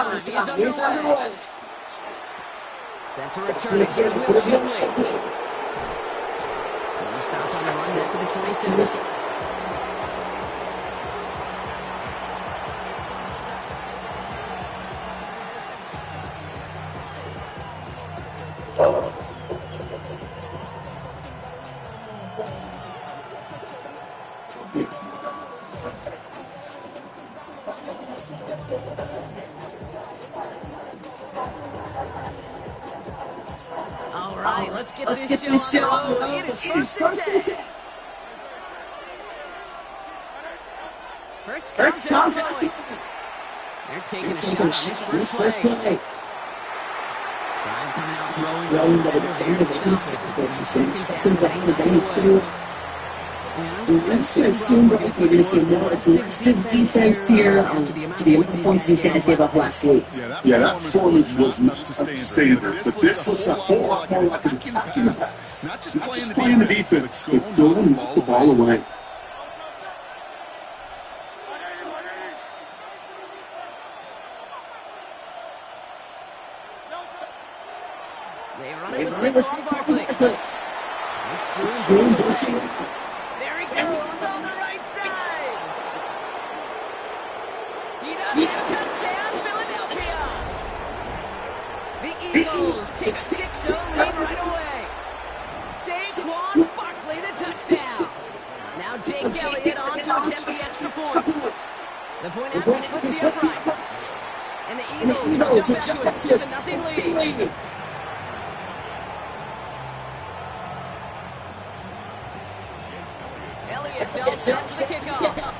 time is underway. Sets a return here with Shipley. He stops on the run back to the 26. All right, let's get this show on the road. It is first and 10. Hurts comes out. They're taking a shot on this first play. Brian coming out throwing the defender. Second down is anywhere. I'm just going to assume that we're going to see more aggressive defense here to the amount of points these guys gave up last week. Yeah, that performance was not up to standard, but this looks a whole lot more like an attacking offense. Not just playing the defense, but going the ball away. They run it with Barkley. It's through. There he goes on the right side. He does a touchdown, Philadelphia. The Eagles take 6-0 lead right away. Saquon Barkley the touchdown. Now Jake Elliott on to attempt the extra point. The point after splits the uprights. And the Eagles jump back to a 7-0 lead. Elliott tells the kickoff.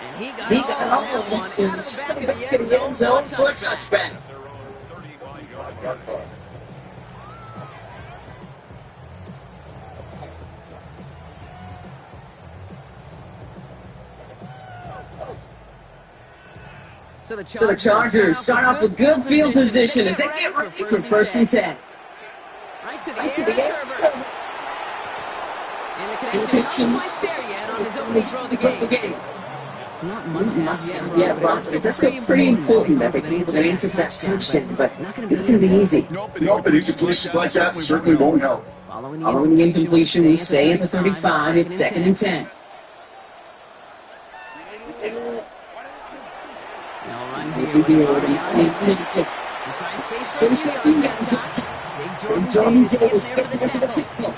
And he got all that one out of the back of the end zone for a touchback. So the Chargers start off with good field position as they get ready for first and 10. Right to the air, Herbert. And the connection not quite there yet on his opening throw of the game. Not must have yet, but that's pretty important that they can answer that touchdown, but not going to be easy. No, but incompletions like that certainly won't help. Following the incompletion, we stay at the 35. It's 2nd and 10. They'll run here. He finds space for a few yards outside. Jordan Davis getting there for the tackle.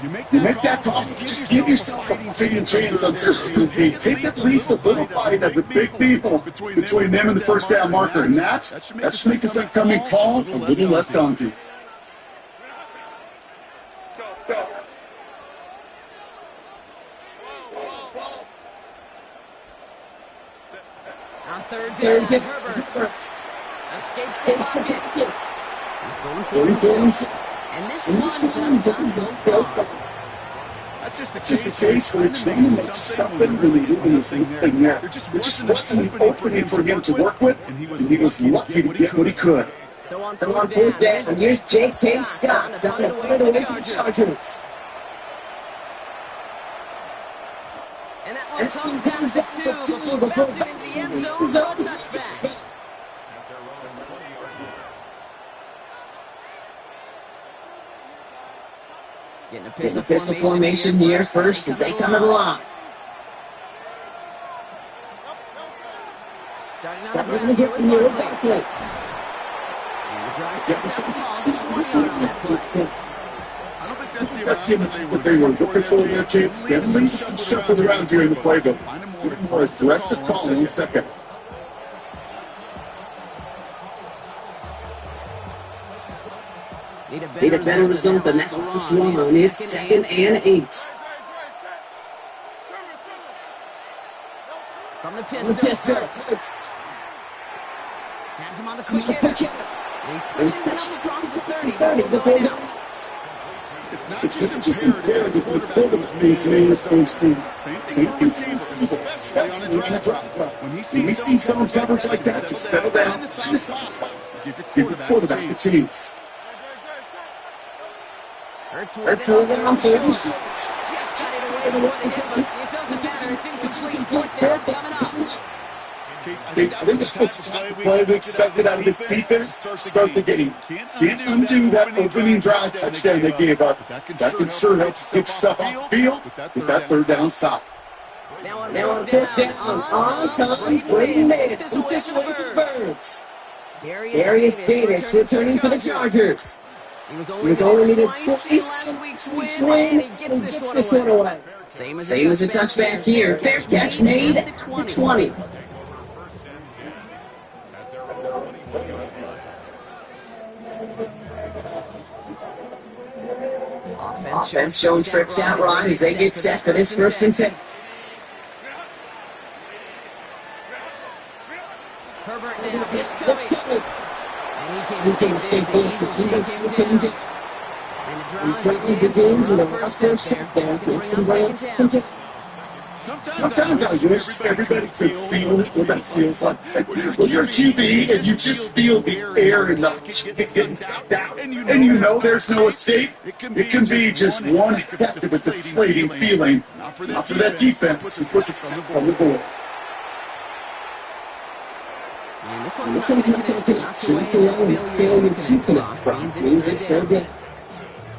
You make that call, just give yourself a fighting chance on certainty. Take at least a little bite of the big people between them and the first down marker, and that should make this upcoming call a little less daunting. On third down, Herbert escapes the pocket. He's going and this one does not go far. That's just a case where it's trying to make something really interesting thing there. There just wasn't an opening for him to work with, and he was lucky to get what he could. So on fourth down, here's J.K. Scott on the way to the Chargers. And that one comes down to 2 before bouncing into the end zone for a touchback. Getting a pistol formation here first as they come to the line. Starting on the ground here with Barkley. And the drive starts out small. Just 1 yard on that play. I don't think that's the amount that they were looking for there, Jake. They had to leave some shuffled around here in the playbook. More aggressive call in 2nd. Need a better result than that last one. It's 2nd and 8. From the pistol. Has him on the quick hitter. He pushes it up across the 30, but they don't. It's just imperative for the quarterback to maintain same especially on a drop. When he sees zone coverage like that, just settle down, find the soft spot, give your quarterback a chance. Hurts with it on 36. Just got it away before the hit, but it doesn't matter. It's incomplete. Fourth down coming up. I think that was the play we expected out of this defense. Start the game. Can't undo that opening drive touchdown they gave up. That could sure help get stuff off the field with that third down stop. Now on fourth down, on comes Brady May. Put this away for the Birds. Darius Davis returning for the Chargers. He was only needed twice last week's win, and he gets this one away. Same as a touchback here. Fair catch made at the 20. Offense showing trips out right as they get set for this 1st and 10. Herbert now, it's coming. And he can't stay close. The Kings and the drive begins with a first step down. Makes some Rams into. Sometimes I wish everybody could feel what that feels like. When you're QB and you just feel the air in the getting sucked out, and you know there's no escape, it can be just one heck of a deflating feeling. Not for that defense who puts us on the board. And this one's not going to connect. 2-0 and failure to connect. Means it's so dead.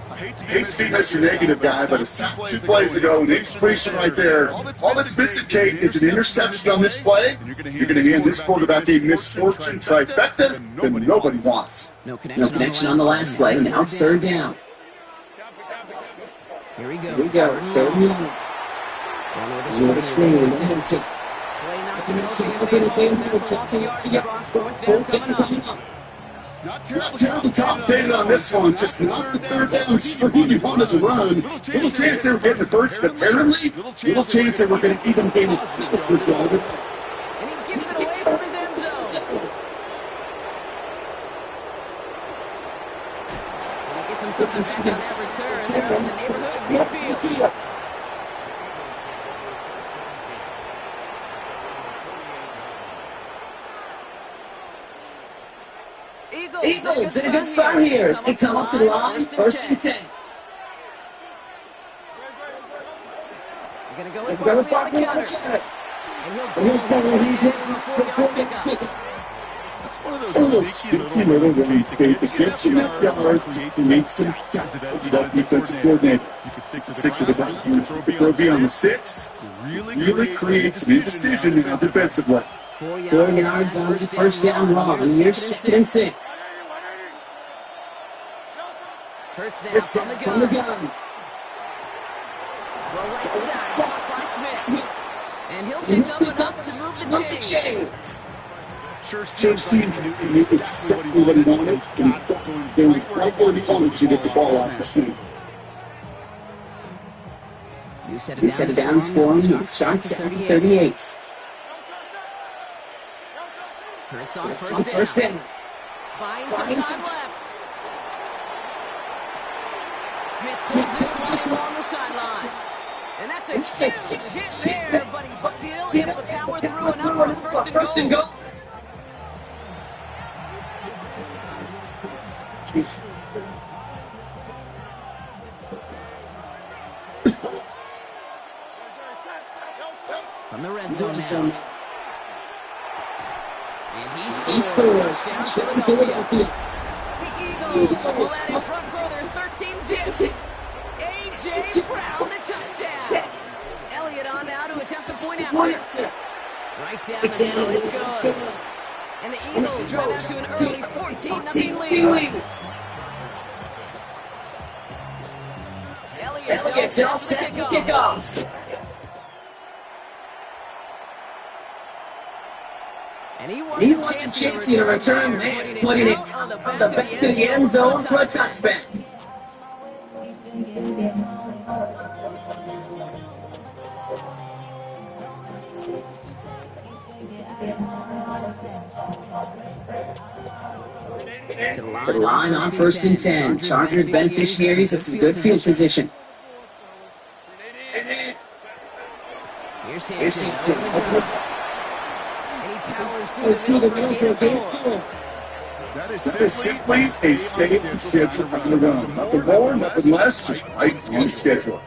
I hate to be Mr. Negative guy, but it's 2 plays ago, an incompletion right there. All that's missing, Kate, is an interception on this play. You're going to hand this quarterback a misfortune trifecta that nobody wants. No connection on the last play. Now it's 3rd down. Here we go. 3rd down. Going with a screen. Not terribly complicated on this one, just not the 3rd down screen you wanted to run. Little chance they were getting the first, apparently. Little chance they were going to even gain the first regardless. And he gives it away from his end zone. And he gets himself back on that return in the neighborhood midfield. Eagles in a good spot here as they come up to the line, 1st and 10. You're going to go with Barkley on the counter. And he'll cover his head from a 4-yard pickup. That's one of those sneaky little runs, Kate, that gets you enough yards to make some time to that defensive coordinator. You can stick to the ground, throw B on the sticks, really creates an indecision now defensively. 4 yards on the 1st down run. You're 2nd and 6. Hurts now from the gun. Throw right side, blocked by Smith. And he'll pick up enough to move the chains. Sure seems to be exactly what he wanted, and he got down right where he wanted to get the ball off the snap. You set it down for him. He's sharp at 38. Hurts on first down. Buying some time left. Smith pulls this one along the sideline. And that's a huge hit there, but he's still able to power through enough for the 1st and goal. From the red zone now. And he scores. Touchdown, Philadelphia. The Eagles pull that in front for their 13-zip. A.J. Brown, the touchdown. Elliott on now to attempt the point after. Right down the middle, it's good. And the Eagles drive out to an early 14-0 lead. Elliott's all set to kick off. And he wants a chance to return man, putting it on the back of the end zone for a touchback. To the line on 1st and 10. Chargers beneficiaries of some good field position. Here's Hampton. And he powers through the middle for a goal. That is simply a statement schedule on the run. Nothing more, nothing less, just right on schedule.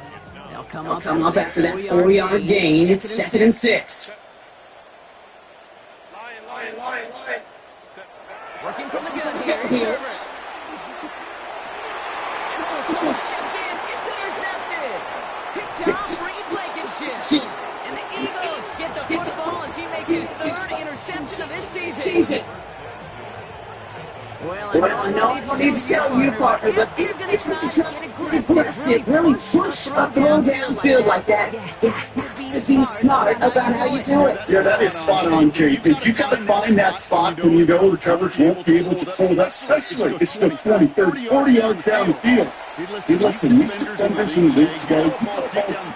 come up after that 4-yard gain. It's 2nd and 6. Working from the gun here. It's Herbert. And almost it's intercepted. Picked off Reed Blankenship. And the Eagles get the football as he makes his 3rd interception of this season. Well, I know I don't need to tell you, partner, but if you're going to try to get aggressive, really push a throw downfield like that, you have to be smart about how you do it. Yeah, that is spot on, Kate. If you got to find that spot when you know the coverage won't be able to pull that, especially if it's 20, 30, 40 yards down the field. Hey, listen, these defenders in the league today, you put a ball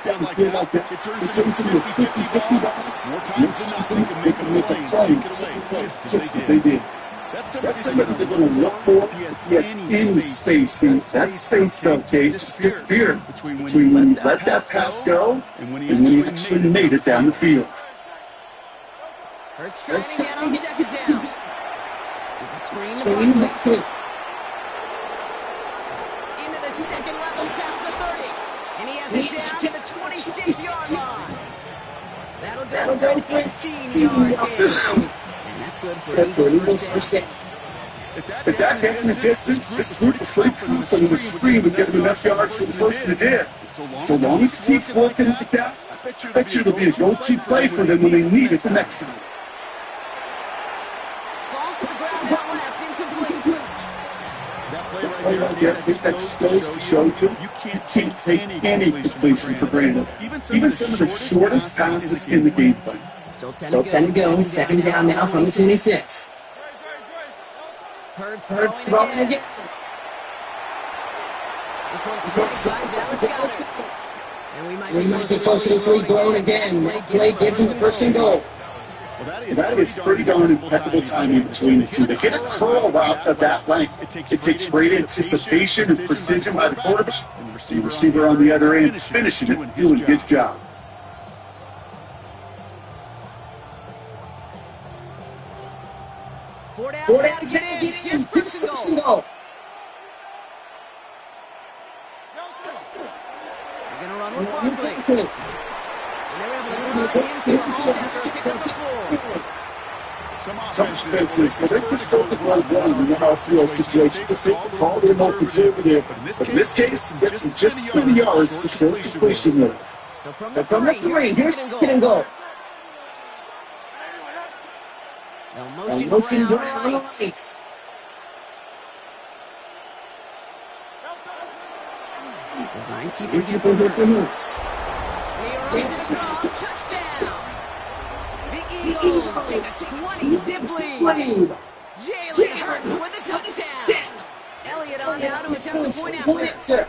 down the field like that, it turns into a 50-50 ball. More times than not, they can make a play, just as they did. That's somebody they're going to look for if he has any space. That space, though, Kate, just disappeared between when you let that pass go and when he actually made it down the field. Hurts trying again on 2nd down. It's a screen to Barkley. Into the 2nd level past the 30. And he has it down to the 26-yard line. That'll go for 15 yards. That's good for Eagles first down. If that gets in the distance, this group is pretty confident in the screen would get him enough yards for the first and it did. So long as he keeps working like that, I bet you it'll be a go-to play for them when they need it the next time. Falls to the ground down left, incomplete. That play right there, that just goes to show you can't take any completion for granted. Even some of the shortest passes in the game plan. Still 10 to go. 2nd down now from the 26. Hurts throwing again. This one's Dallas. And we might be close to this league blown again. That play gives him the 1st and goal. Well, that is pretty darn impeccable timing between the two. They get a curl route of that length. It takes great anticipation and precision by the quarterback. And the receiver on the other end finishing it, doing his job. 4 down to get in. Here's 1st and goal. They're going to run with Barkley. And they're able to run into the hole after a pickup of 4. Some offenses, they just go to run one in the outfield situation to think the call they're more conservative. But in this case, he gets him just 20 yards to show completion rate. So from the 3, here's 2nd and goal. Motion around right. Design keeper good for Hurts. He runs it across, touchdown. The Eagles take a 20-zip lead. Jalen Hurts with a touchdown. Elliott on now to attempt the point after.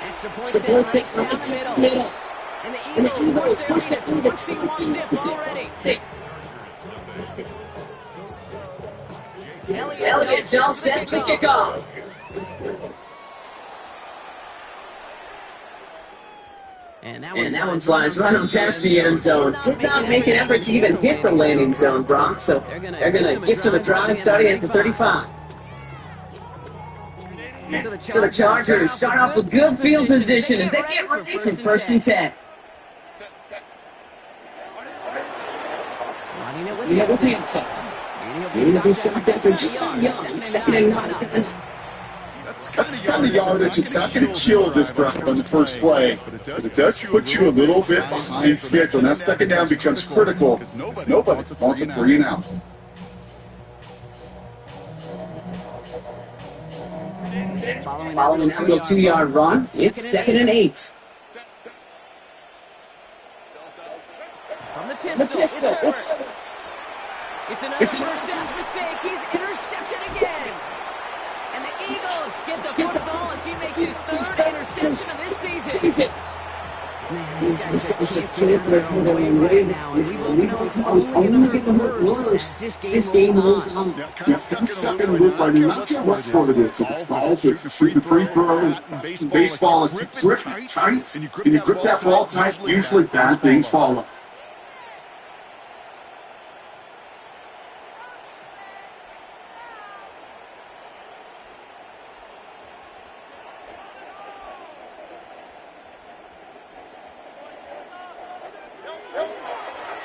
Extra point set right down the middle. And the Eagles push their lead to 21-zip already. Elliott's all set for kickoff. And that one flies right on past the end zone. Did not make an effort to even hit the landing zone, Brock. So they're going to gift him a drive starting at the 35. So the Chargers start off with good field position as they get ready for 1st and 10. We have a Hampton. He's going to be stopped after just a young 2nd and 9. That's kind of yardage. It's not going to kill this drive on the first play, but it does put you a little bit behind schedule. Now 2nd down becomes critical because nobody wants a 3 and out. Following a 2-yard run, it's 2nd and 8. From the pistol, it's another first down mistake. He's intercepted again. And the Eagles get the football as he makes his 3rd interception of this season. Man, these guys just can't throw their way right now. And we both know it's only going to hurt worse. This game moves on. It's not going to look like you don't care what sport it is. If it's golf, if you shoot the free throw, in baseball, if you grip it tight, and you grip that ball tight, usually bad things follow.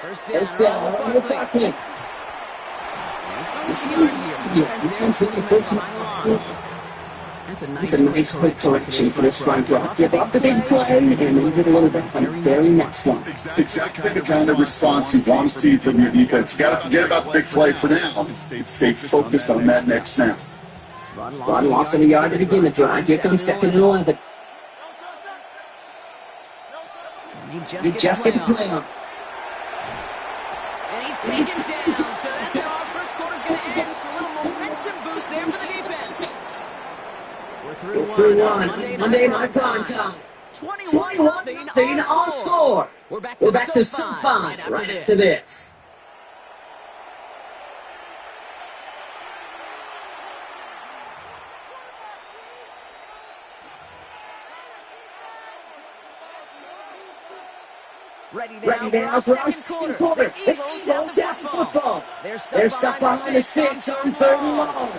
First down, Barkley. He's going to be defensive person. That's a nice quick correction for this front row. Give up the big play and then get a little bit on the very next one. Exactly the kind of response you want to see from your defense. You got to forget about the big play for now and stay focused on that next snap. Rod lost a yard to begin the drive. Here comes 2nd and 11. They just get the play on. And he's taken down. So that's how our first quarter's going to end. So a little momentum boost there for the defense. We're through one. Monday night prime time. 21-0 all score. We're back to sub 5 right after this. Ready now for our second quarter. The Eagles have football. They're stuck behind the 6 on 3rd and long.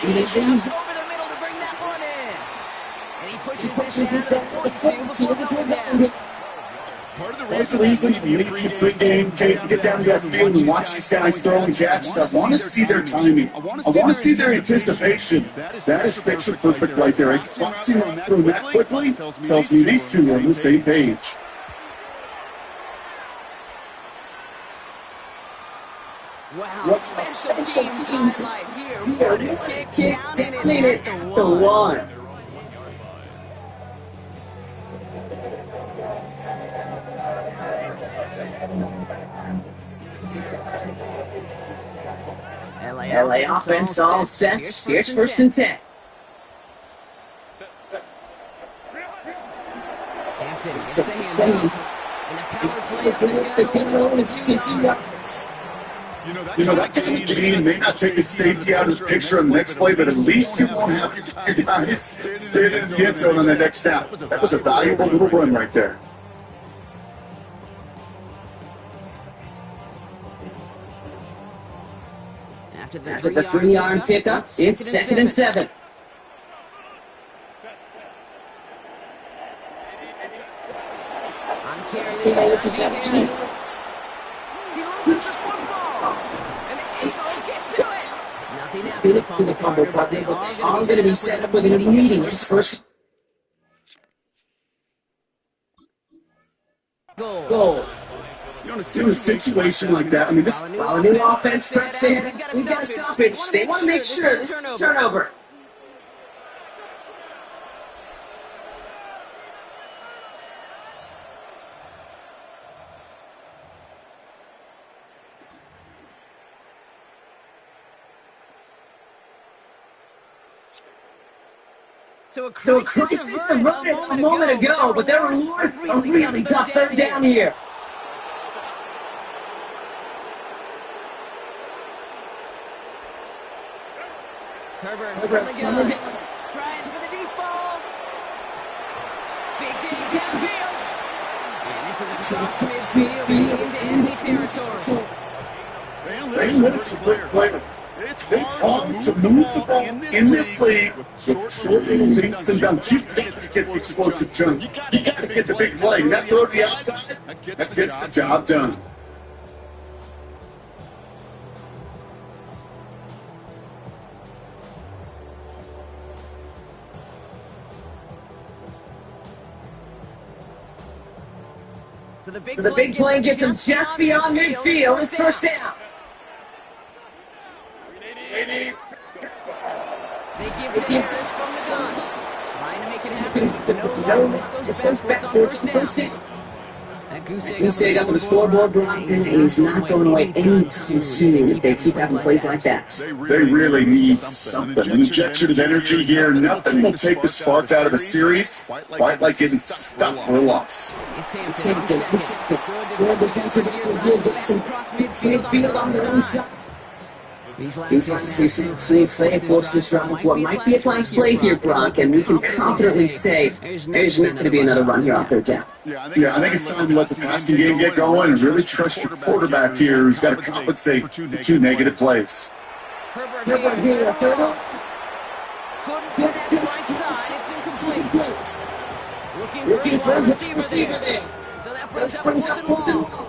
He lays over the middle to bring that one in. And he pushes this down to the 42 to bring down. Part of the reason you need the pregame tape, get down to that field and watch these guys throw and catch stuff. I want to see their timing. I want to see their anticipation. That is picture perfect right there. Watching them through that quickly tells me these two are on the same page. Wow, special teams highlight here. What a kick down in it. The one. LA offense all set. Here's 1st and 10. Hampton gets the handoff. And the power play the goal is to 2 yards. You know, that game may not take a safety out of the picture on the next play, but at least you won't have your guys staying in the end zone on the next snap. That was a valuable little run right there. After the 3-yard pickup, it's 2nd and 7. On the carry, this is 17. He loses the football. And the Eagles get to it. Nothing after the fumble, but they are all going to be set up with a meeting. It's first goal. In a situation like that, I mean, this while a new offense steps in, we've got to stop it. They want to make sure this is a turnover. So a crisis averted a moment ago, but they're rewarded a really tough 3rd down here. Herbert's on the gun. Tries for the deep ball. Big game downfield. And this is across midfield into enemy territory. It's hard to move the ball in this league with short little leaks and dumps. You've got to get the explosive jump. You got to get the big play. That throw to the outside, that gets the job done. So the big play gets him just beyond midfield. It's 1st down. They give Davis from the gun. Trying to make it happen. No, this goes backwards on 1st down. Goose egg up on the scoreboard, Brock, and he's not going away anytime soon if they keep having plays like that. They really need something. An injection of energy here. Nothing will take the spark out of a series quite like getting stuck for a loss. It's Hampton. Good defensive across midfield on the inside. These last two safe play force this drive to what might be a flash play here, Brock, and we can confidently say there's not going to be another run here off 3rd down. Yeah, I think it's time to let the passing game get going and really trust your quarterback here who's got to compensate for 2 negative plays. Herbert here, 3rd down. Couldn't get that right side. It's incomplete. Looking for a receiver there. So that brings up fourth and long.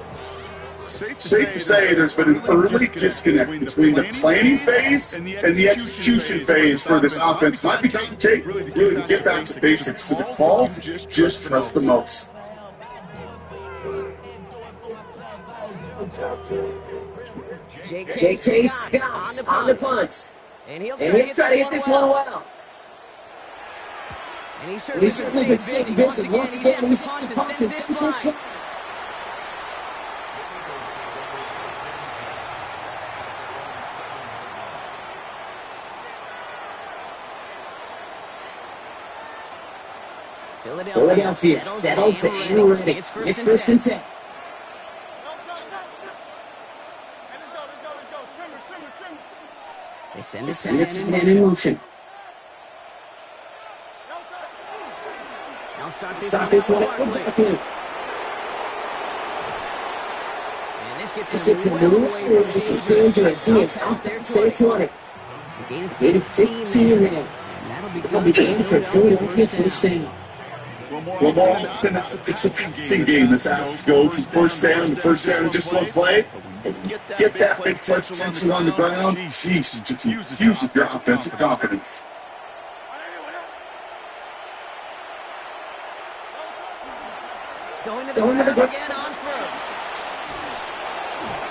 Safe to say there's been an early disconnect between the planning phase and the execution phase for this offense. Might be time, Kate, really to get back to basics. To the calls, just trust the most. J.K. Scott's on the punch. And he'll try to hit this one well. And he's certainly been staying busy. Once again, he's had to punch and send this fly. Philadelphia settles and ready. It's first and 10. They send it in motion. Now start this one quickly. And this gets him loose. It's dangerous. He is out there. Stay 20. Gain 15 there. And that'll be good for Philadelphia first down. Well, more often than not, it's a passing game that's asked to go from first down to first down in just one play. Get that big play potential on the ground. Jeez, just use your offensive confidence. Going to the ground again on first.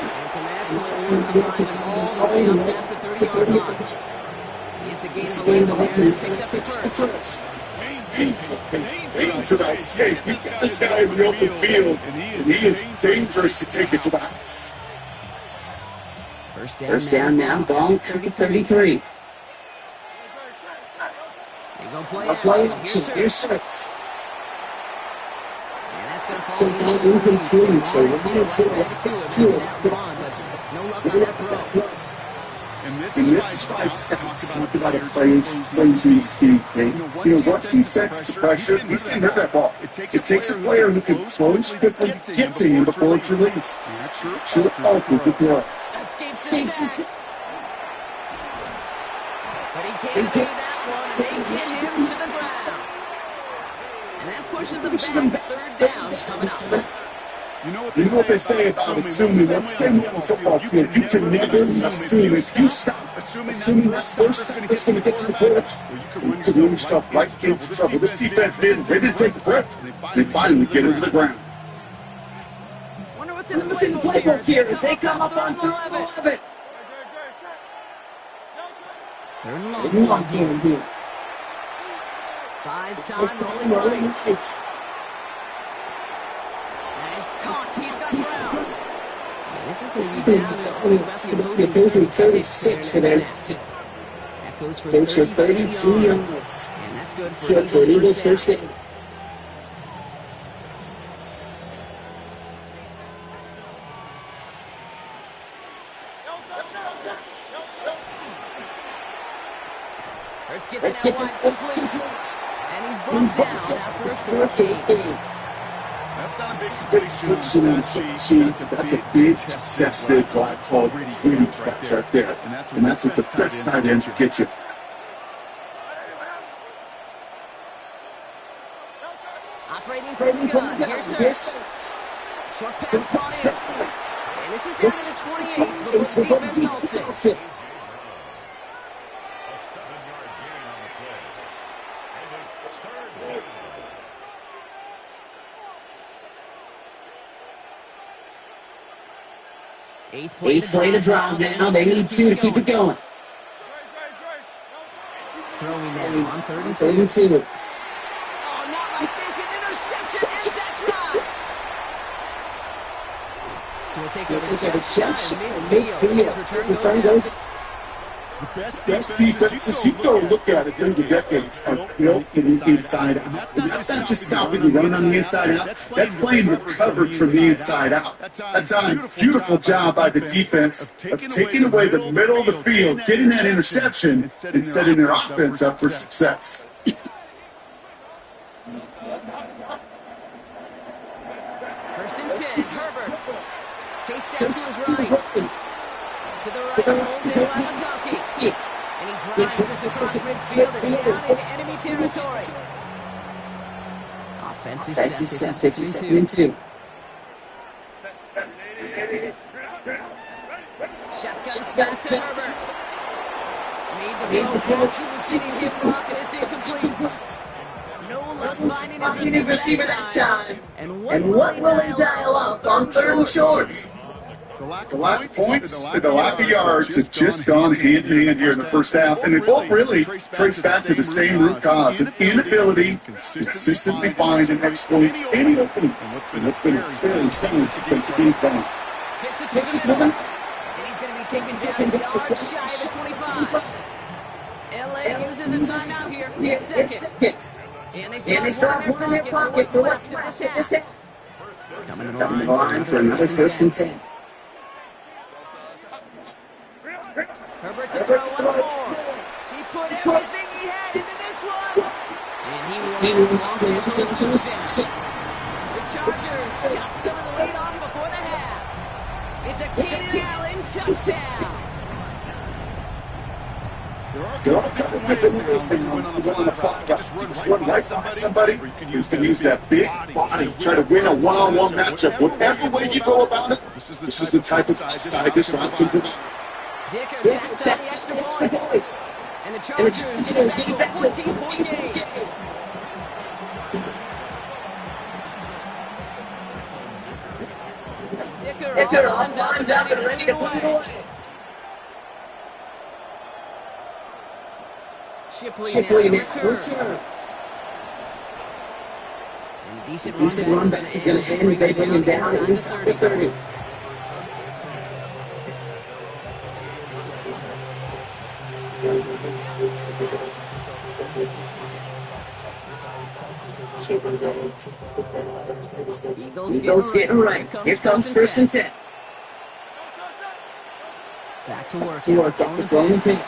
And some excellent work to drive all the way up past the 30-yard line. It's a gain of 11 there that picks up the first. Dangerous escape. He's got this guy in the open field, and he is dangerous to take it to the house. First down now, ball 33. They go play action. Here's Six. And that's going to fall. So let's get it to it. No luck on that throw. And this is why Scott's talking about a crazy speed thing. Once he sets the pressure, he's going to hit that ball. It takes a player who can close quickly, get to him before it's released. Sure, good throw. Escapes the but he can't do that one, and they get him to the ground. And that pushes him back. Third down coming up. You know what they say about assuming. Let's say on the football field, you can never assume. If you stop assuming that first snap is going to get to the ball, you could run yourself right into trouble. This defense didn't. They didn't take a breath. They finally get into the ground. Wonder what's in the playbook here as they come up on 11. Third and long here. Buys time, rolling right. He's got ground. This is going to be down to opposing 36 for them. That goes for 32 yards. And that's good for Eagles first down. Let's get to complete. And he's brought down after a short game. That's not a big completion. That's a big tested what I call pretty catch right there. And that's what the best tight ends will get you. Operating from the gun. Here's Six. Short pass brought in. And this is down to the 28 before the defense halts it. Eighth play to drive now. They need two to keep it going. Throwing now on 32. Oh, not like this. An interception ends that drive. So we'll take a shot midfield. Return goes. The best defenses, you go look at it through the decades, are built from the inside out. And that's not just stopping the run on the inside out. That's playing with coverage from the inside out. That's a beautiful job by the defense of taking away the middle of the field, getting that interception, and setting their offense up for success. First and 10, Herbert. Chase down to his right. To the right, hold in by McConkey. And he drives this across midfield and down into enemy territory. Offense is set. This is 2. Shotgun snap to Herbert. Made the throw to his hip rock, and it's incomplete. No luck finding his receiver that time. And what will he dial up on third and short? The lack of points and the lack of yards have just gone hand in hand here in the first half, and they both really trace back to the same root cause, an inability to consistently find and exploit any opening. And what's been a fairly sound defensive game plan. Fits it coming, and he's going to be taken down a yard shy of the 25. LA uses a timeout here. It's second. And they start one in their pocket for what's left of this half. Coming to the line for another first and 10. Herbert's to throw once more. He put everything he had into this one. And he will also to a section. The Chargers chopped some of the lead off before the half. It's a Keenan Allen touchdown. There are a couple different ways to win on the fly. Just run right by somebody. You can use that big body. Try to win a one-on-one matchup. Whatever way you go about it, this is the type of side this round can provide. Dicker sacks the extra points. And the Chargers get back to a 14-point game. Dicker all lines up and ready to put it away. Shipley now return. And a decent run back is going to end as they bring him down inside the 30. Eagles getting right. Here comes first and 10. Back to work. At the throwing pin.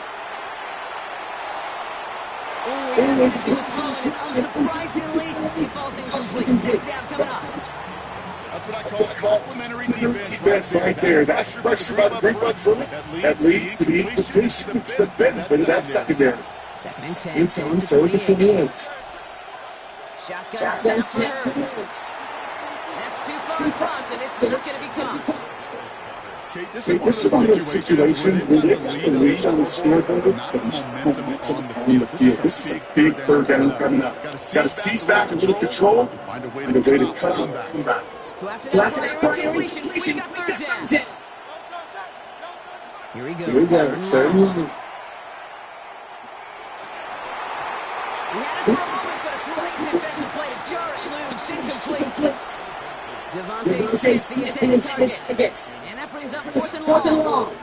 Unsurprisingly, he falls incomplete. Coming up. That's what I call complimentary defense right there. That pressure by the big bucks that leads to the incompletion. It's the benefit of that secondary. Second and 10, so it's 28. Shotgun snap. That's too far front, and it's not going to be caught. This is one of those situations where they've got the lead on the scoreboard, but not momentum on the field. This is a big third down coming up. Got to seize back a little control, find a way to cut and come back. So after that priority completion, we got third down. Here we go. Third and long. We had it for a moment, but a great defensive play to jar it loose. Incomplete. Devontae Smith the intended target. And that brings up fourth and long.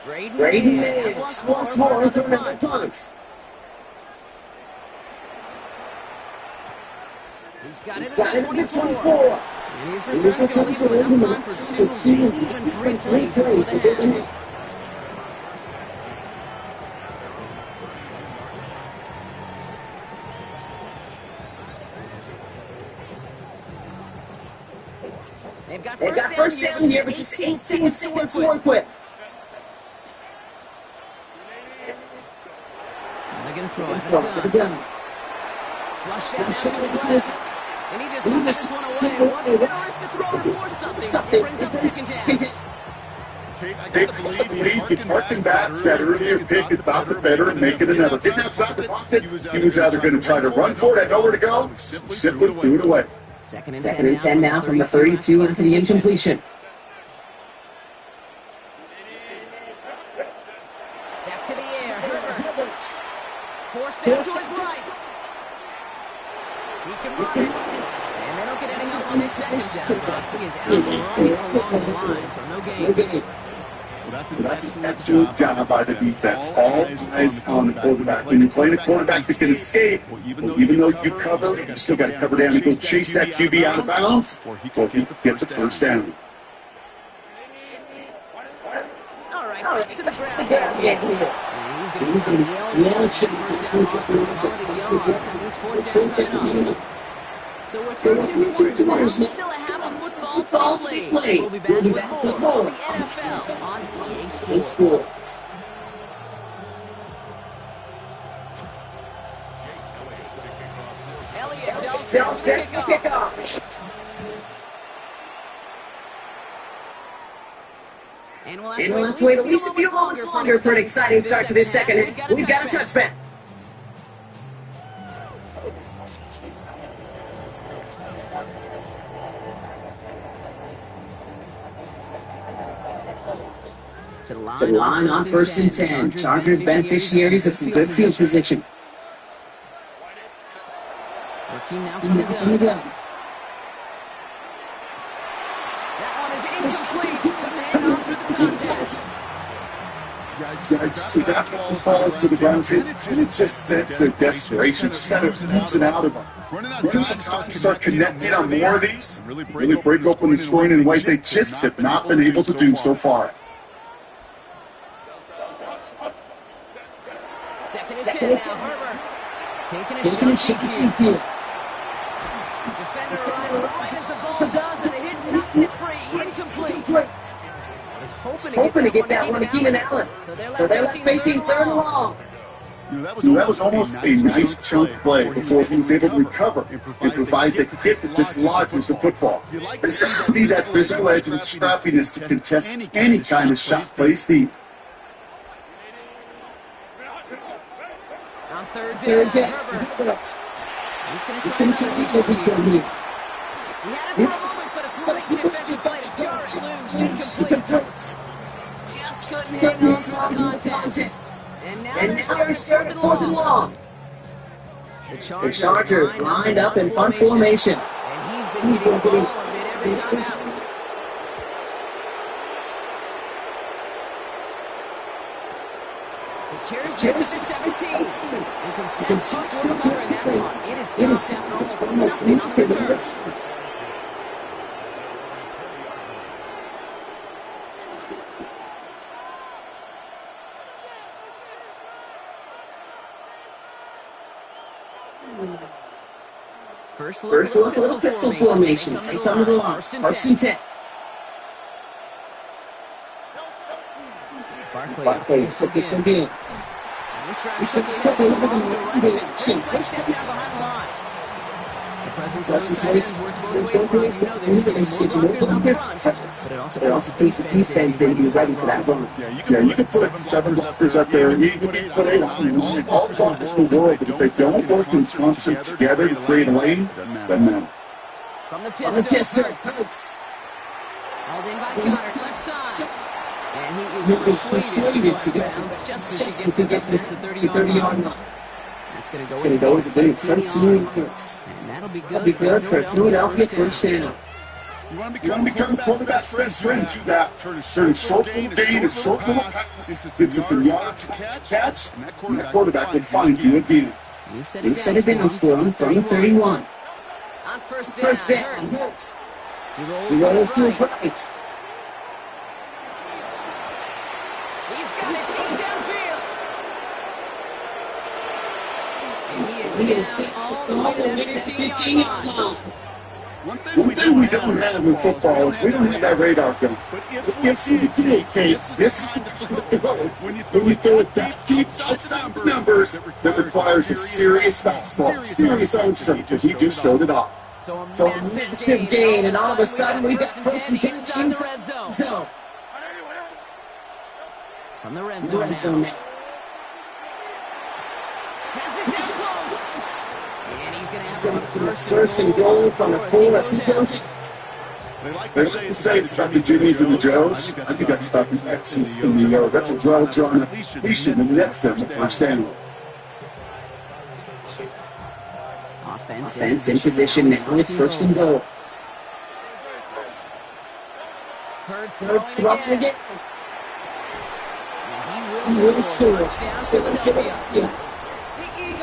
Braden Mims once more on third and punt. He's got it at the 24. And his returns going to leave him enough time for two, even three plays before the half. They've got first down here, but just 18 seconds to work with. They're going to throw it. Flush that to his left. And he just threw this one away. Wasn't going to risk a throw or force something. It brings up second down. They believe the parking backs that earlier pick is about to better and make it another. Getting outside the pocket, he was either going to try to run for it, had nowhere to go, simply threw it away. Second and 10 now from the 32 into the incompletion. Back to the air, Herbert. Forced down to his right. He can run it. And they don't get any help on this second down. He is out right along the line, so no gain. Well, that's an excellent job by the defense. All eyes on the quarterback. When you're playing a quarterback that can escape, even though you cover, you still got to cover down and go chase that QB out of bounds before he can get the first down. All right, back to the ground game here. He's going to yell first down. It's fourth down coming up. So we're through two quarters now. Still a half of football to be played. We'll be back with more on the NFL on EA Sports. Elliott sells the kickoff. And we'll have to wait at least a few moments longer for an exciting start to this second half. We've got a touchback. To the line on 1st and 10. Chargers beneficiaries of some good field position. Working now from the gun. That one is incomplete. Couldn't hang on through the contact. See, that ball falls to the ground. It just sets their desperation. Just kind of oozing out of them. Running out of time, start connecting on more of these. Really break open the scoring in white. They just have not been able to do so far. Second and 10 now, Herbert. Taking a shaky field. Defender arrives right as the ball does, and the hit knocks it free. Incomplete. Was hoping to get that one to Keenan Allen. So they're left facing 3rd and long. That was almost a nice chunk play before he was able to recover and provide the hit that dislodges the football. They just need that physical edge and scrappiness to contest any kind of shot placed deep. On 3rd down, Herbert. He's going to try to keep it here. He had it for a moment, but a great defensive play to jar it loose. Incomplete. Just couldn't hang on through the contact. And now they're starting 4th and long. The Chargers lined up in punt formation. And he's been hitting the ball a bit every time. Secures the 17. And some touch work covering that one. It is stopped almost nothing on the return. First look, a little pistol formation. They come to the line. 1st and 10. Barkley put this one in. This drive's quickly in the wrong direction. Place that down behind the line. The presence of the fans worked both ways. You know there's more blockers up front, but it also keeps the defense in to be ready for that run. Yeah, you can put 7 blockers up there. You can put 8 on. All blockers in the world, but if they don't work in concert together to create a lane, doesn't matter. From the pistol, Hurts. Hauled in by Connor, left side. And he is persuaded to bounce just as he gets this to the 30-yard line. That's going to go as a big 13 yards. And that'll be good for a Philadelphia 1st down. You want to become a quarterback friend to that. Turn short little gain and short little pass into some yards to catch, and that quarterback will find you again. You've set it down for him from the 31. On 1st down, Hurts. He rolls to his right. He is deep all the way to that 15-yard line. One thing we don't have in football is we don't have that radar gun. But if you do, Kate, this is the goal. When you throw it that deep outside the numbers, that requires a serious fastball, serious ownership, because he just showed it off. So a massive gain, and all of a sudden we've got 1st and 10 inside the red zone. From the red zone now. And he's going to have first and goal from the 4 as he goes in. They like to say it's about the Jimmies and the Joes. I think that's about the X's and the O's. That's a well-drawn completion, and that's them the 1st down. Offense in position now. It's 1st and goal. Hurts throwing again. And he will score. Philadelphia.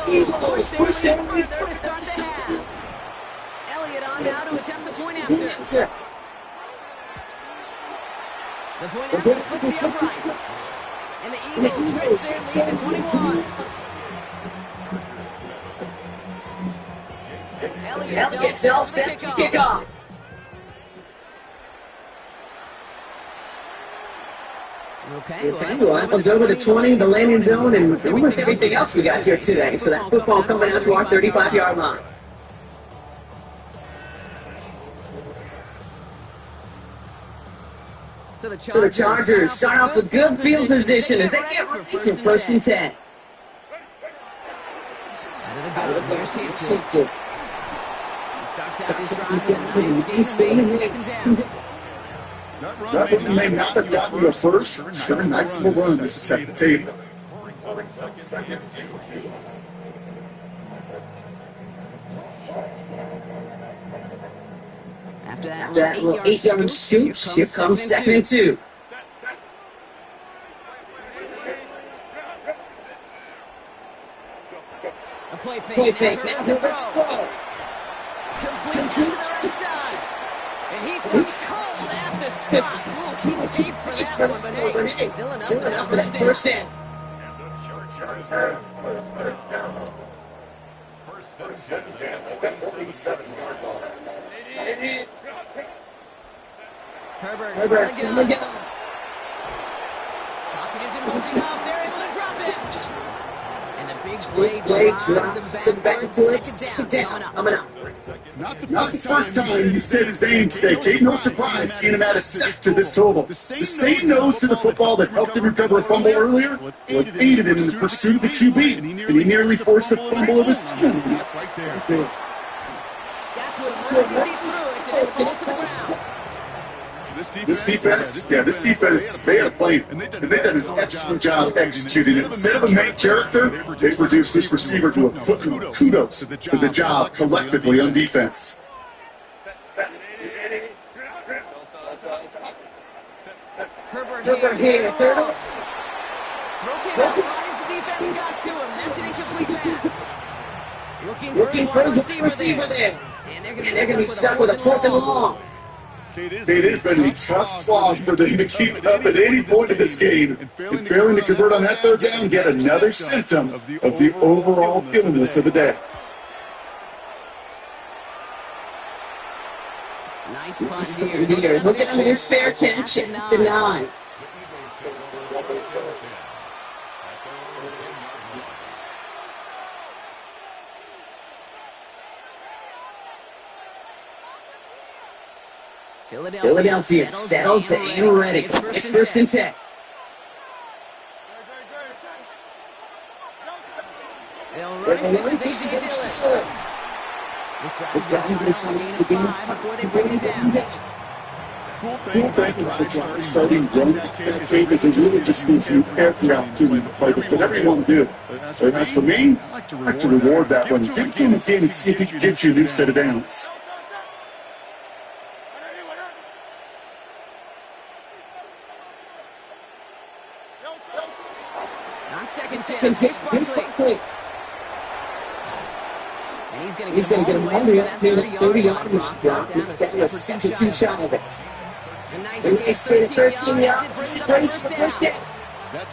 Eagles push down with 3rd to start the half. Elliott on now to attempt the point after. The point after splits the uprights. And the Eagles stretch their lead to 21. Elliott's all set to kick off. Okay, well, that one's over the 20, the landing zone, and almost everything else we got here today. So that football coming out to our 35-yard line. So the Chargers start off with good field position as they get ready for 1st and 10. Out of the gun, here's Simpson. Starts out this drive with a nice gain of 2nd down. That run may not have gotten you a first, sure a nice little run to set the table. After that little 8-yard scoop, here comes 2nd and 2. A play fake, now the first throw. Complete to the right side. And he's called at the spot. We'll keep deep for that one, but hey, still enough for that first down. First and 10 at that 47-yard line. Herbert from the gun. Pocket isn't moving up. They're able to drop it. And the big play drives them backwards. 2nd down coming up. Not the first time you said his name today, Kate. No surprise seeing him add a sack to this total. The same nose to the football that helped him recover a fumble earlier, what aided him in the pursuit of the QB, and he nearly forced a fumble of his team. Got to it right as he threw it, and it falls to the ground. This defense, they are playing, and they've done an excellent job executing it. Instead of a main character, they've reduced this receiver to a footnote. Kudos to the job collectively on defense. Herbert here, 3rd. Broken out as the defense got to him. That's an incomplete pass. Looking for the receiver there. And they're going to be stuck with a 4th and long. It has been a tough slog for them to keep up at any point of this game. And failing to convert on that 3rd down, yet another symptom of the overall illness of the day. Nice punt here. Look at his fair catch at the 9. Philadelphia settled to aim ready. It's 1st and 10. They'll run it. This is AJ Dillon. This drive is going to be 5 before they bring it down. Cool thing about starting run back is it really just gives you every opportunity to play with whatever you want to do. But as for me, I like to reward that one. Give it to him again and see if he can get you a new set of downs. On 2nd down, here's Barkley. And he's going to get him hungry up near the 30-yard line. Down a 2nd shot of it. A nice gain of 13 yards. Brings for 1st down.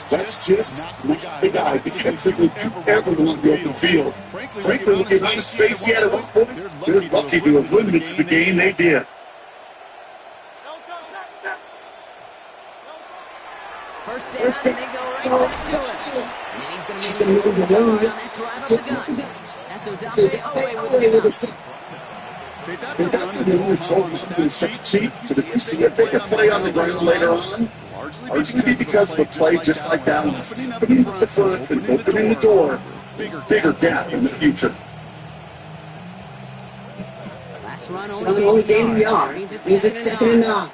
That's just not the guy defensively to ever want the open field. Frankly, with the amount of space he had at one point, they're lucky to have limited to the game they did. First down, they go right back to it. And he's going to move the ball on that drive of the gun. That's Odell with a sack. That's a new cheap, but if you see a bigger play on the ground later on, largely because of a play just like that one, putting up the front and opening the door, bigger gap in the future. Last run only gained a yard. Means it's 2nd and 9.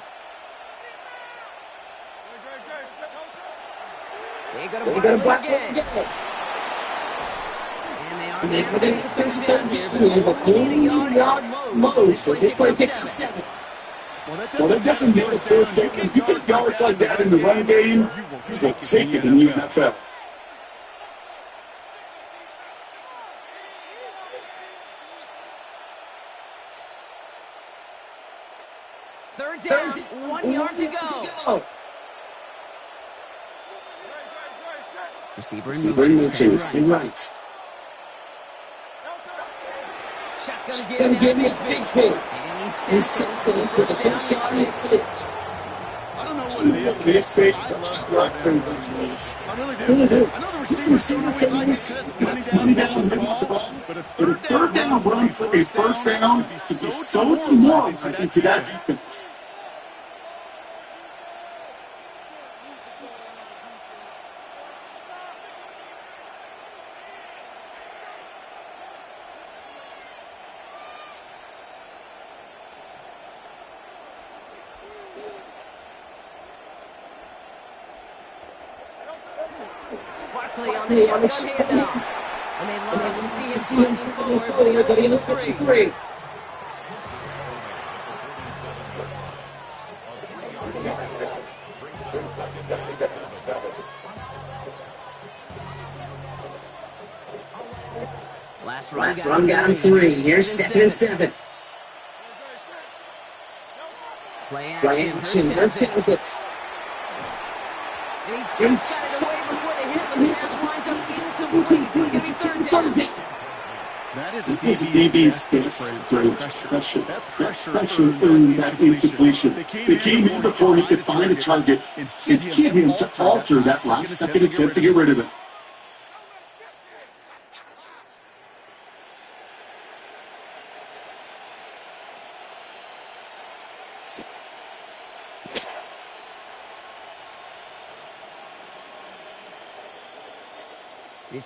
They got a black again. And they are going to finish 13, but only a yard most. So this play picks up 7. Well, that doesn't mean the first down. If you get yards like that in the run game, he's going to take it in the NFL. Third down, 1 yard to go. Receiver in motion is right. Shotgun give me a big spin. And he's simple for the first yard. I don't know what it is, K-State. I really do. I know the receivers don't always like it money down the ball, but a third down run for a first down could be so demoralizing to that defense. quickly on the shotgun handoff. And they love to see him fighting forward, but he only gets a 3. Last run got him 3. Here's 2nd and 7. Play action. Let's hit it. And he just got it away before they hit, but the pass winds up incomplete. It's going to be 3rd down. That is a DB's best pressure. That pressure earned that incompletion. They came in before he could find a target and hit him to alter that last second attempt to get rid of it.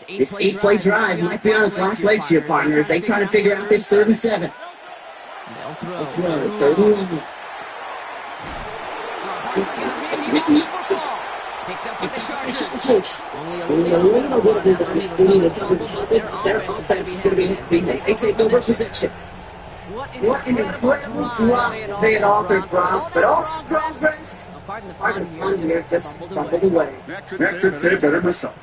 This 8-play drive might be on its last legs here, partners. They try to figure out this 3rd and 7. They'll throw. 3rd and 1. Picked up by the Chargers. Only a little bit of their offense is going to be heavy. They take over possession. What an incredible drop they had offered, Brown, but also progress. Pardon the pun here, just fumbled away. That could say better myself.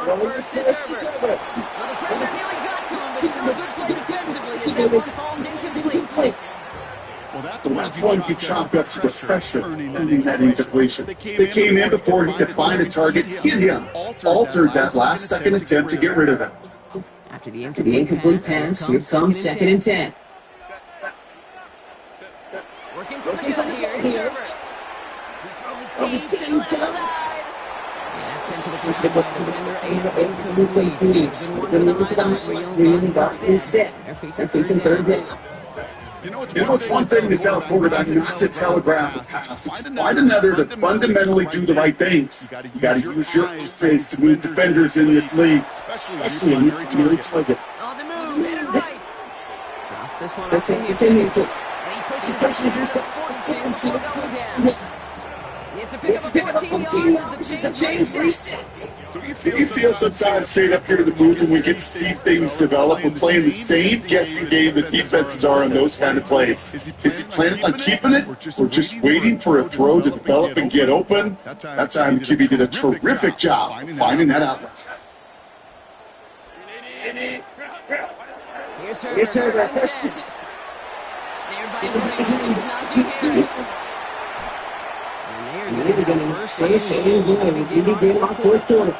Throwing on first is Herbert. Well, the pressure nearly got to him, but still good play defensively as that one falls incomplete. Well, that's when you chop up to the pressure, ending that incompletion. They came in before he could find a target, hit him, altered that last second attempt to get rid of it. After the incomplete pass, here comes 2nd and 10. Working from the gun here, it's Herbert. He throws deep to the left side. That's into the defender and incomplete. Good one for the highlight reel and got instead. They're facing 3rd down. You know, it's one thing to tell a quarterback not to telegraph the pass. It's quite another to fundamentally do the right things. You got to use your eyes to move defenders in this league, especially in your leagues like it. On the move, hit it right. Drops this one off to he pushes the 42, going down. It's a pick up 14 yards as the chains reset. You feel sometimes staying up here to the booth when we get to see things develop. We're playing the same guessing game that defenses are on those kind of plays. Is he planning on keeping it or just waiting for a throw to develop and get open? That time QB did a terrific job finding that outlet. Here's Herbert. Snared by his legs. And they're going to first and goal. Really good on 4th quarter.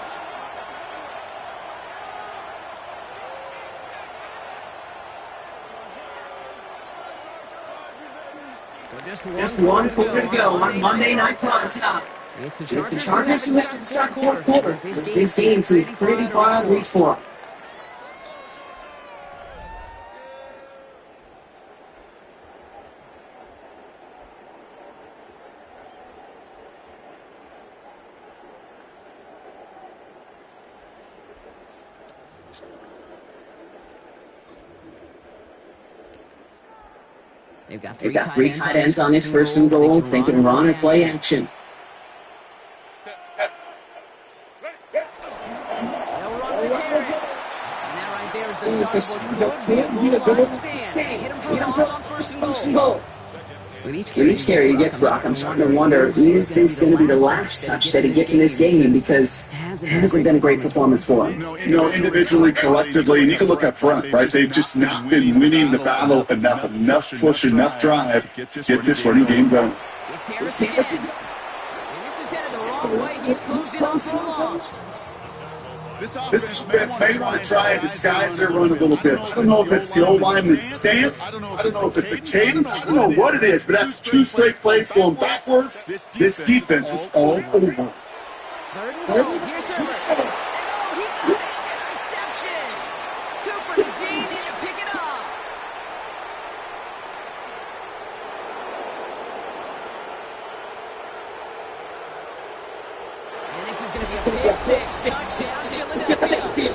So just one quarter to go on Monday Night Primetime. It's the Chargers who have to start 4th quarter. This game seems pretty far out of reach for them. They've got three tight ends on this 1st and goal, thinking run or play action. They'll run with Harris. And that right there is the start of a good stand. Hit him for on 1st and goal. With each carry he gets, Brock, I'm starting to wonder, is this going to be the last touch that he gets in this game? Because it hasn't been a great performance for him. You know, individually, collectively, and you can look up front, right? They've just not been winning the battle enough push, enough drive to get this running game going. It's Harris again. And this is headed the wrong way. He's closed in on some loss. This offense may want to try and disguise their run a little bit. I don't know if it's the old lineman's stance. I don't know if it's a cadence. I don't know what it is, but after 2 straight plays going backwards, this defense is all over. 3rd and goal. Here's Herbert. And oh, he got it. Interception. Cooper to James to pick it up. And this is going to be a pick 6. Touchdown, Philadelphia.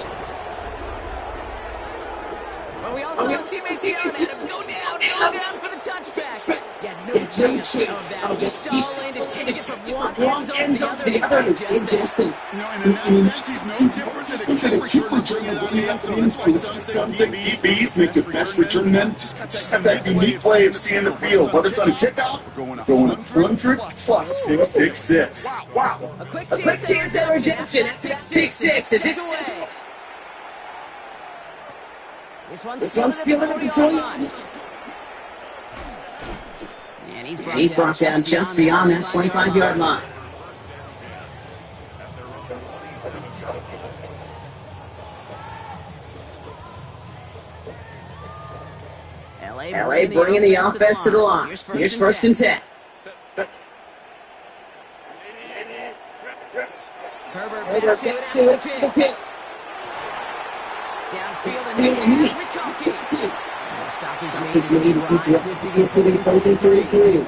Well, we also saw his teammates yelling at him, go down for the touchback. Yeah, no chance of that. He saw it and take it from one end zone to the other. Justin. In that sense, he's no different than a kick returner bringing it out of the end zone. Some big DBs make the best return men. Just have that unique way of seeing the field, whether it's on a kickoff, going 100 plus pick six. Wow. A quick chance at redemption after that pick six. Is it central? This one's feeling it before you. And he's brought down just beyond that 25-yard line. LA bringing the offense to the line. Here's first and 10. Herbert back to the pit. Downfield and McConkey. Stop his lead as he drops to the opposing 3-3.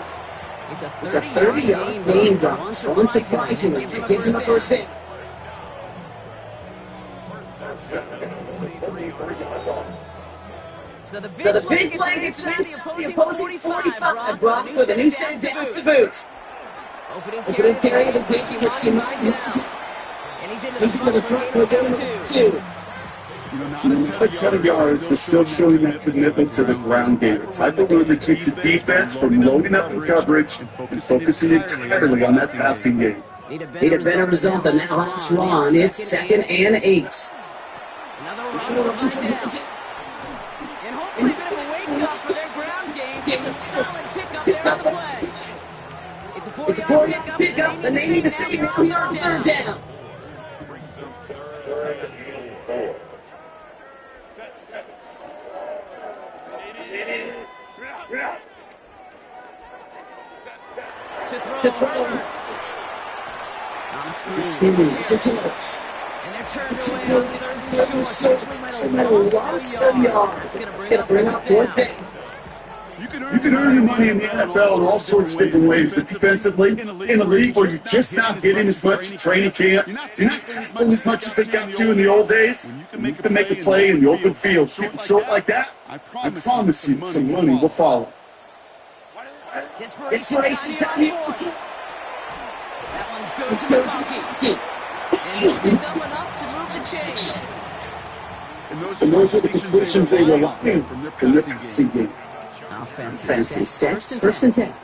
It's a 30-yard gain drop. Unsurprisingly, it gives him a first down. So the big play gets missed. The opposing 45 brought with a new set of downs to boot. Opening carry of the big gets him right down. And he's into the front for a 2. But 7 yards, but still showing that commitment to the ground game. The type of move that keeps the defense from loading up in coverage and focusing entirely on that passing game. Need a better result than that last run. It's 2nd and 8. Another run for Martell. And hopefully a bit of a wake-up for their ground game. It's a solid pickup there on the play. It's a 4-yard pickup, and they need to save it on 3rd down. To throw on the screen. This is Hicks. And they're turned away on 3rd and short. Lost 30 yards. It's going to bring up 4th down. You can earn your money in the NFL in all sorts of different ways, but defensively, in a league where you're just not getting as much training camp, you're not tackling as much as they got to in the old days, you can make a play in the open field. Keep it short like that, I promise you some money will follow. Desperation time here. That one's good to McConkey. And he's picked up enough to move the chains. And those are the completions they rely on from their passing game. Offensive sets. First and 10.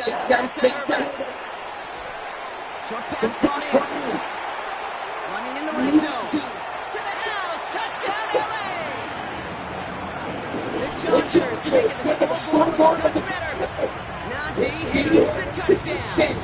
Shotgun center. Short pass running. Running in the red zone. To the house. Touchdown LA. The Chargers make the scoreboard a touch better. Najee hits the touchdown.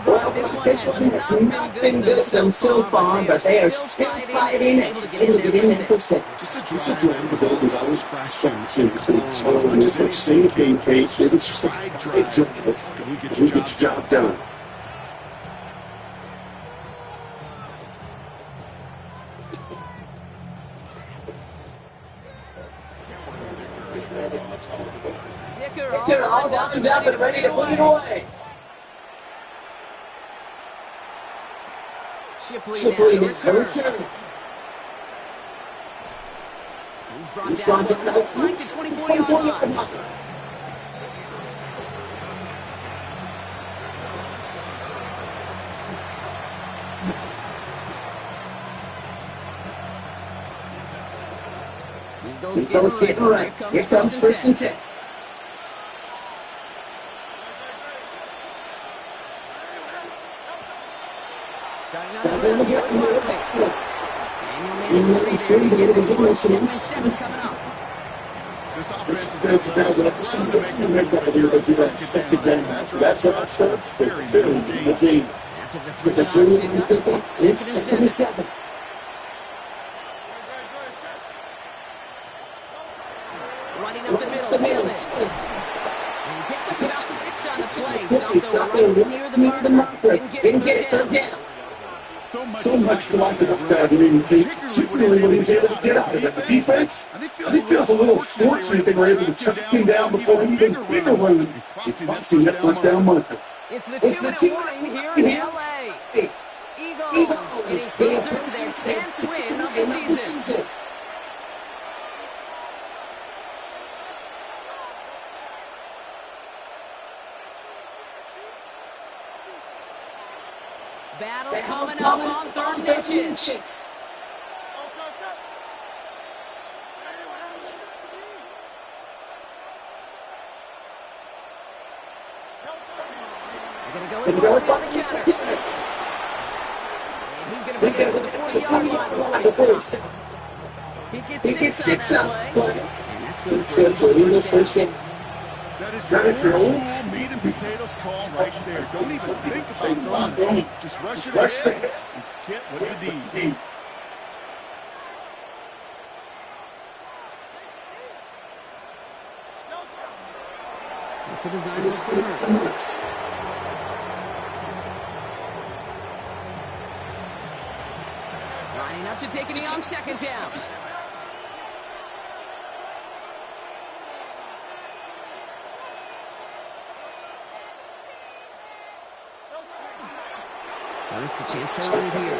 Well, this one has not been good for them so far, but they are still fighting and able to get in there for 6. It's a drive with all those hours scratching. As much as it's same game case, it's just a great drive. We get your job done. Dicker all wound up and ready to put it away. Shipley now to return. He's brought down what looks like the 24-yard line. Eagles getting right. Here comes first and 10. This offense is going to make that idea that you got second down. That's what starts very game. After the 3-yard pickup, it's 2nd and 7. Running up the middle. And he picks up about 6 on the play. Stopped there near the marker. Didn't get it 3rd down. So much to like about that. I mean, particularly when he was able to get out of it. The defense, I think feels a little fortunate they were able to chuck him down before he even bigger run. He's crossing that 1st down marker. It's the 2-1 here in LA. to their 10th win of the season. Battle coming up on 3rd and inches. They're going to go with on the counter. And he's going to bring it to the 40-yard line before he's He gets 6 on that play. And that's good for Eagles first down. That is your old meat and potatoes call right there. Don't even think about throwing it. Just rush it ahead and get what you need. It's a design for Hurts. Lining up to take it on 2nd down. It's a chance to run here.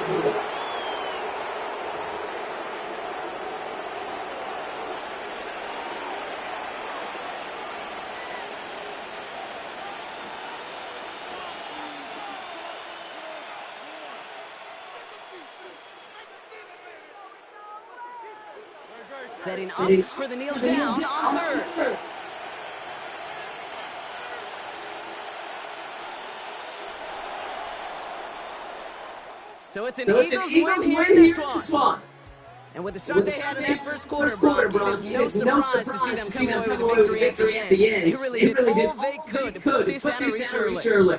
Setting up for the kneel down on 3rd. So it's an Eagles win here in this one. And with the start they had in that first quarter, Brock, it is no surprise to see them come away with a victory at the end. They really did all they could to put this out of reach early.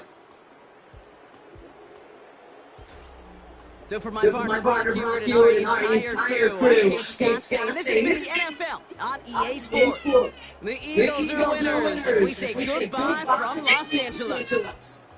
So for my partner, Brock Hewitt, and our entire crew, Scouts, and this is the NFL, not EA Sports. The Eagles are winners as we say goodbye from Los Angeles.